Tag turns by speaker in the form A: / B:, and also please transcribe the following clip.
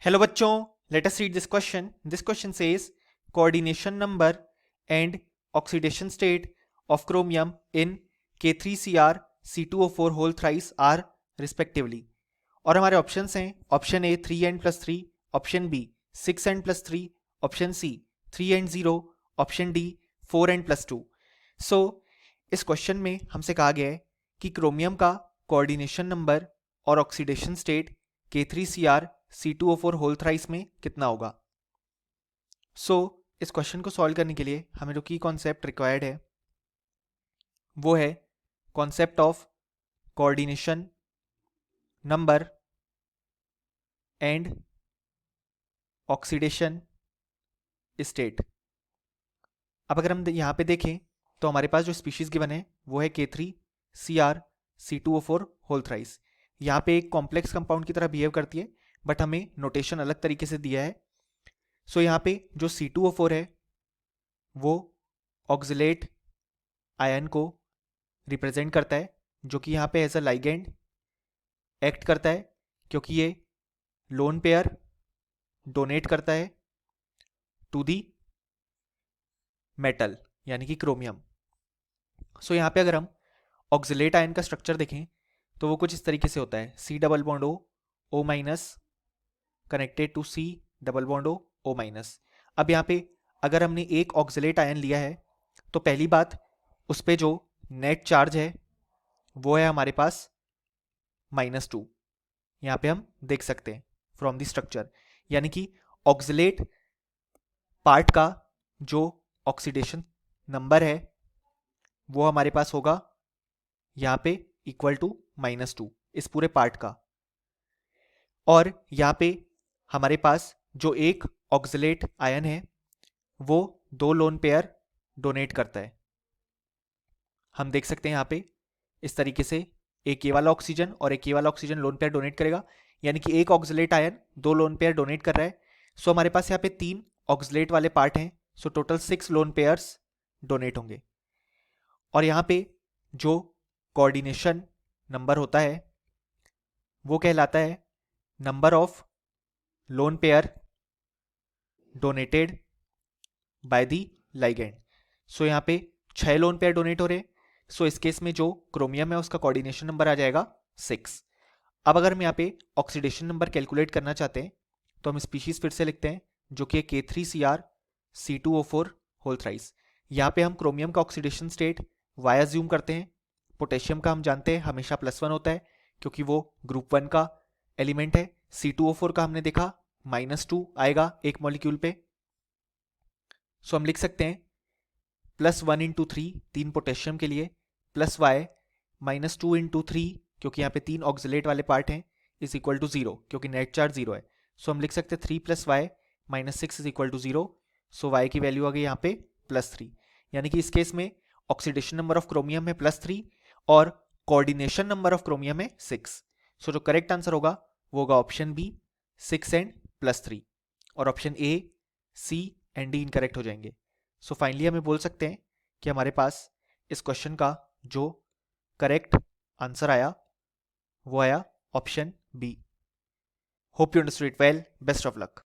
A: Hello बच्चों, let us read this question. This question says coordination number and oxidation state of chromium in K3Cr C2O4 whole thrice are respectively. और हमारे options हैं option A 3n+3, option B 6n+3, option C 3n0, option D 4n+2. So इस question में हमसे कहा गया है कि क्रोमियम का कोऑर्डिनेशन नंबर और oxidation state K3Cr C2O4 whole thrice में कितना होगा. सो इस क्वेश्चन को सॉल्व करने के लिए हमें जो की कॉन्सेप्ट रिक्वायर्ड है वो है concept of coordination number and oxidation state. अब अगर हम यहाँ पे देखें तो हमारे पास जो स्पीशीज गिवन है वो है K3Cr C2O4 होल थ्राइस. यहाँ पे एक कॉम्प्लेक्स कंपाउंड की तरह बिहेव करती है बट हमें नोटेशन अलग तरीके से दिया है. सो यहाँ पे जो C2O4 है वो ऑक्सिलेट आयन को रिप्रेजेंट करता है जो कि यहाँ पे एज अ लाइगेंड एक्ट करता है क्योंकि ये लोन पेयर डोनेट करता है टू दी मेटल यानी कि क्रोमियम. सो यहाँ पे अगर हम ऑक्सिलेट आयन का स्ट्रक्चर देखें तो वो कुछ इस तरीके से होता है C+O O- connected to C+O O-. अब यहाँ पे अगर हमने एक ऑक्सिलेट आयन लिया है तो पहली बात उस पे जो नेट चार्ज है वो है हमारे पास -2. यहाँ पे हम देख सकते हैं फ्रॉम द स्ट्रक्चर, यानी कि ऑक्सिलेट पार्ट का जो ऑक्सीडेशन नंबर है वो हमारे पास होगा यहाँ पे इक्वल टू -2 इस पूरे पार्ट का. और यहाँ पे हमारे पास जो एक ऑक्सिलेट आयन है वो 2 लोन पेयर डोनेट करता है. हम देख सकते हैं यहाँ पे इस तरीके से एक ये वाला ऑक्सीजन और एक ये वाला ऑक्सीजन लोन पेयर डोनेट करेगा, यानी कि एक oxalate ion 2 lone pair donate कर रहा है. सो हमारे पास यहाँ पे 3 ऑक्सिलेट वाले पार्ट हैं. So total 6 lone pairs donate होंगे. और यहाँ पे जो कोऑर्डिनेशन नंबर होता है वो कहलाता है number of lone pair donated by the ligand. So यहाँ पे 6 लोन पेयर डोनेट हो रहे हैं. सो इस केस में जो क्रोमियम है उसका कोऑर्डिनेशन नंबर आ जाएगा 6. अब अगर हम यहाँ पे ऑक्सीडेशन नंबर कैलकुलेट करना चाहते हैं तो हम स्पीशीज फिर से लिखते हैं जो कि K3Cr C2O4 होल थ्राइस. यहाँ पे हम क्रोमियम का ऑक्सीडेशन स्टेट Y अज्यूम करते हैं. पोटेशियम का हम जानते हैं हमेशा +1 होता है क्योंकि वो ग्रुप 1 का एलिमेंट है. C2O4 का हमने देखा -2 आएगा एक मॉलिक्यूल पे. सो हम लिख सकते हैं +1 × 3 3 पोटेशियम के लिए प्लस Y -2 × 3 क्योंकि यहाँ पे 3 ऑक्सिलेट वाले पार्ट हैं इज इक्वल टू 0 क्योंकि नेट चार्ज 0 है. सो हम लिख सकते हैं 3 + Y -6 is equal to 0. So Y की वैल्यू आ गई यहाँ पे +3, यानी कि इस केस में ऑक्सीडेशन नंबर ऑफ क्रोमियम है +3 और कोऑर्डिनेशन नंबर ऑफ क्रोमियम है 6. सो जो करेक्ट आंसर होगा वो होगा ऑप्शन बी 6 एंड +3 और option A C and D incorrect हो जाएंगे. सो फाइनली हमें बोल सकते हैं कि हमारे पास इस क्वेश्चन का जो करेक्ट आंसर आया वो आया option B. Hope you understood it well. Best of luck.